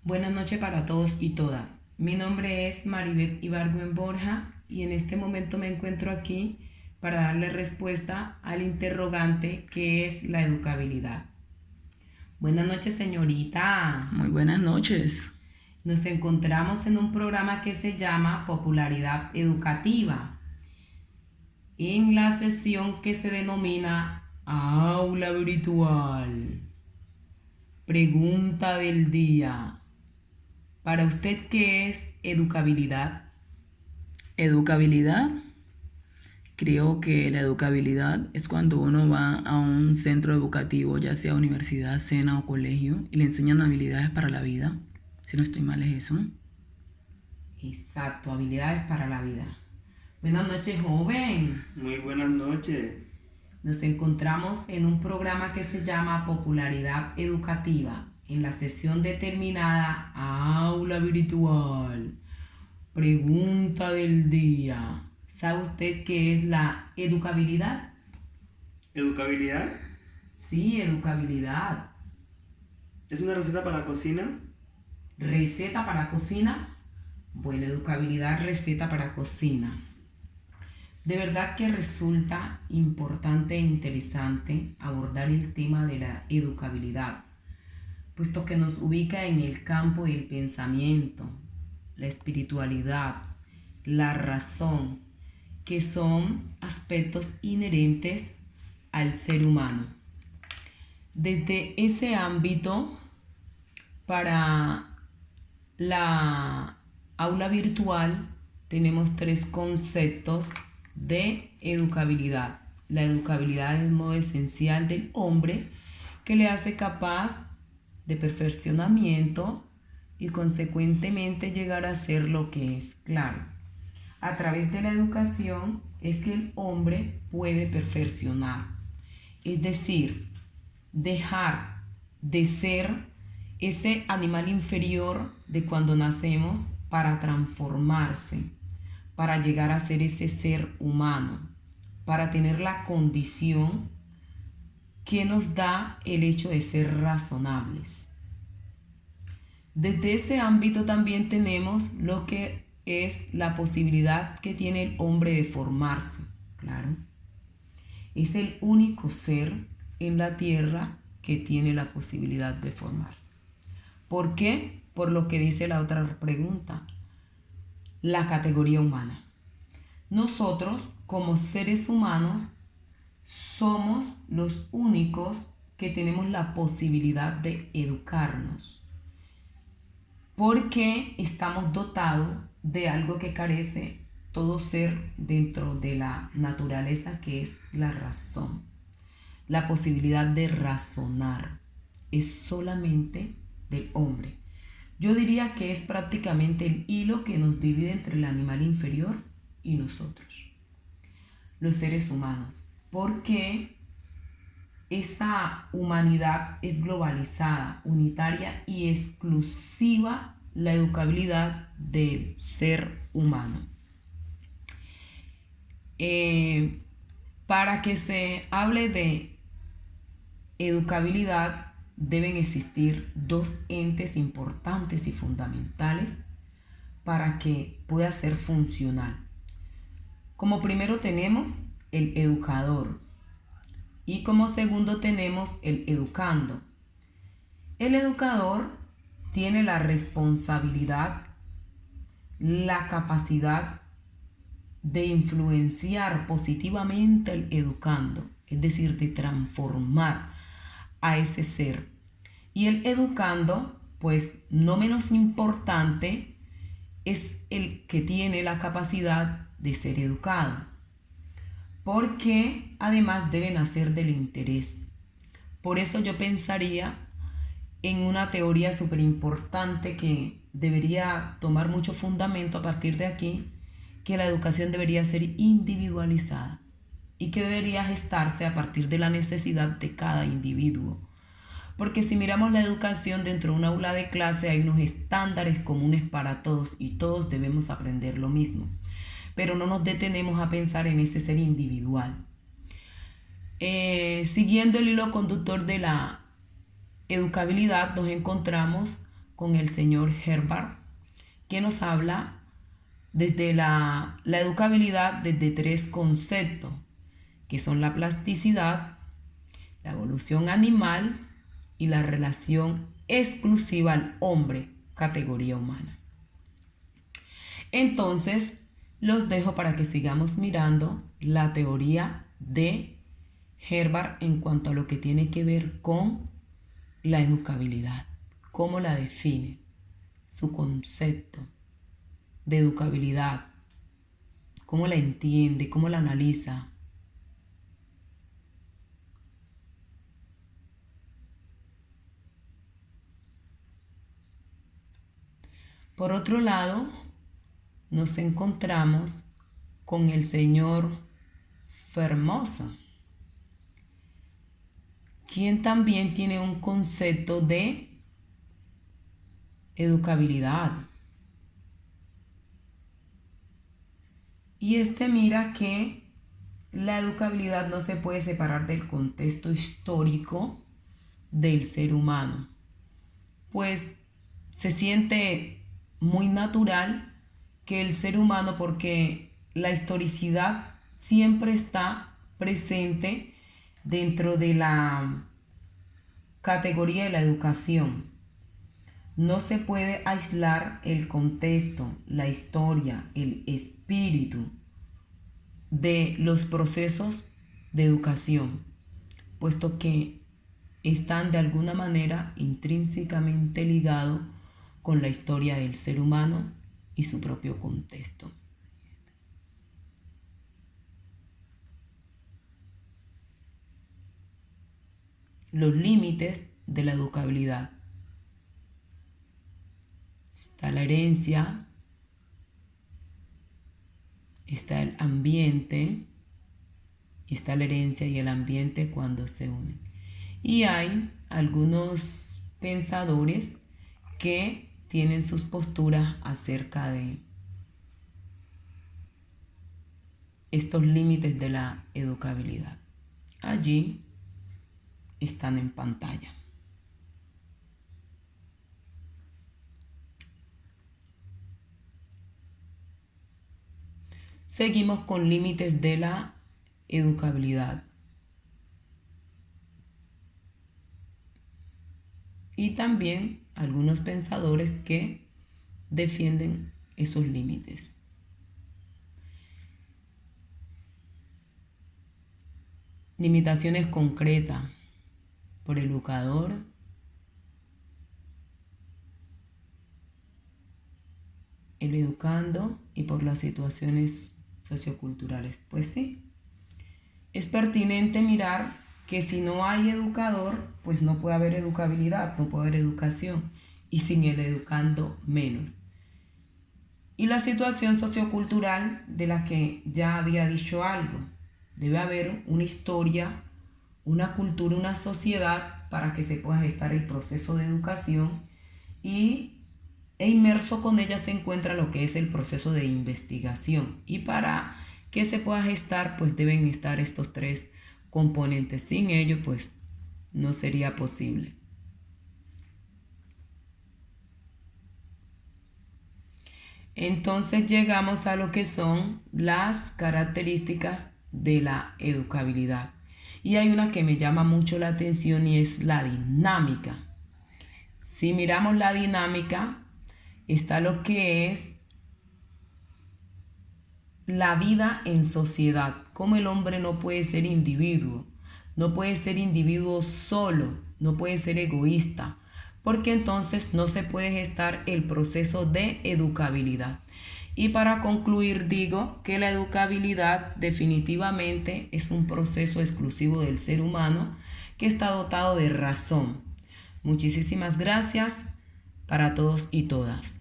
Buenas noches para todos y todas. Mi nombre es Maribeth Ibargüen Borja y en este momento me encuentro aquí para darle respuesta al interrogante que es la educabilidad. Buenas noches, señorita. Muy buenas noches. Nos encontramos en un programa que se llama Popularidad Educativa, en la sesión que se denomina Aula Virtual. Pregunta del día. Para usted, ¿qué es educabilidad? Educabilidad. Creo que la educabilidad es cuando uno va a un centro educativo, ya sea universidad, sena o colegio, y le enseñan habilidades para la vida. Si no estoy mal es eso. Exacto, habilidades para la vida. Buenas noches, joven. Muy buenas noches. Nos encontramos en un programa que se llama Popularidad Educativa, en la sesión determinada Aula Virtual. Pregunta del día. ¿Sabe usted qué es la educabilidad? ¿Educabilidad? Sí, educabilidad. ¿Es una receta para la cocina? Receta para cocina. Bueno, educabilidad, receta para cocina. De verdad que resulta importante e interesante abordar el tema de la educabilidad, puesto que nos ubica en el campo del pensamiento, la espiritualidad, la razón, que son aspectos inherentes al ser humano. Desde ese ámbito, para la aula virtual tenemos tres conceptos de educabilidad. La educabilidad es el modo esencial del hombre que le hace capaz de perfeccionamiento y consecuentemente llegar a ser lo que es. Claro, a través de la educación es que el hombre puede perfeccionar, es decir, dejar de ser ese animal inferior de cuando nacemos para transformarse, para llegar a ser ese ser humano, para tener la condición que nos da el hecho de ser razonables. Desde ese ámbito también tenemos lo que es la posibilidad que tiene el hombre de formarse. Claro, es el único ser en la tierra que tiene la posibilidad de formarse. ¿Por qué? Por lo que dice la otra pregunta, la categoría humana. Nosotros, como seres humanos, somos los únicos que tenemos la posibilidad de educarnos, porque estamos dotados de algo que carece todo ser dentro de la naturaleza, que es la razón. La posibilidad de razonar es solamente del hombre. Yo diría que es prácticamente el hilo que nos divide entre el animal inferior y nosotros, los seres humanos, porque esa humanidad es globalizada, unitaria y exclusiva, la educabilidad del ser humano. Para que se hable de educabilidad, deben existir dos entes importantes y fundamentales para que pueda ser funcional. Como primero tenemos el educador y como segundo tenemos el educando. El educador tiene la responsabilidad, la capacidad de influenciar positivamente al educando, es decir, de transformar a ese ser. Y el educando, pues no menos importante, es el que tiene la capacidad de ser educado, porque además debe nacer del interés. Por eso yo pensaría en una teoría súper importante que debería tomar mucho fundamento a partir de aquí, que la educación debería ser individualizada y que debería gestarse a partir de la necesidad de cada individuo. Porque si miramos la educación dentro de un aula de clase, hay unos estándares comunes para todos y todos debemos aprender lo mismo. Pero no nos detenemos a pensar en ese ser individual. Siguiendo el hilo conductor de la educabilidad, nos encontramos con el señor Herbart, que nos habla desde la educabilidad desde 3 conceptos, que son la plasticidad, la evolución animal y la relación exclusiva al hombre, categoría humana. Entonces, los dejo para que sigamos mirando la teoría de Herbart en cuanto a lo que tiene que ver con la educabilidad, cómo la define, su concepto de educabilidad, cómo la entiende, cómo la analiza. Por otro lado, nos encontramos con el señor Formoso, quien también tiene un concepto de educabilidad. Y mira que la educabilidad no se puede separar del contexto histórico del ser humano, pues se siente muy natural que el ser humano, porque la historicidad siempre está presente dentro de la categoría de la educación. No se puede aislar el contexto, la historia, el espíritu de los procesos de educación, puesto que están de alguna manera intrínsecamente ligados con la historia del ser humano y su propio contexto. Los límites de la educabilidad. Está la herencia, está el ambiente, y está la herencia y el ambiente cuando se unen. Y hay algunos pensadores que tienen sus posturas acerca de estos límites de la educabilidad. Allí están en pantalla. Seguimos con límites de la educabilidad. Y también algunos pensadores que defienden esos límites. Limitaciones concretas por el educador, el educando y por las situaciones socioculturales. Pues sí, es pertinente mirar que si no hay educador, pues no puede haber educabilidad, no puede haber educación, y sin el educando menos. Y la situación sociocultural de la que ya había dicho algo. Debe haber una historia, una cultura, una sociedad para que se pueda gestar el proceso de educación e inmerso con ella se encuentra lo que es el proceso de investigación. Y para que se pueda gestar, pues deben estar estos 3 componentes. Sin ello, pues no sería posible. Entonces llegamos a lo que son las características de la educabilidad. Y hay una que me llama mucho la atención y es la dinámica. Si miramos la dinámica, está lo que es la vida en sociedad. Como el hombre no puede ser individuo, no puede ser individuo solo, no puede ser egoísta, porque entonces no se puede gestar el proceso de educabilidad. Y para concluir digo que la educabilidad definitivamente es un proceso exclusivo del ser humano que está dotado de razón. Muchísimas gracias para todos y todas.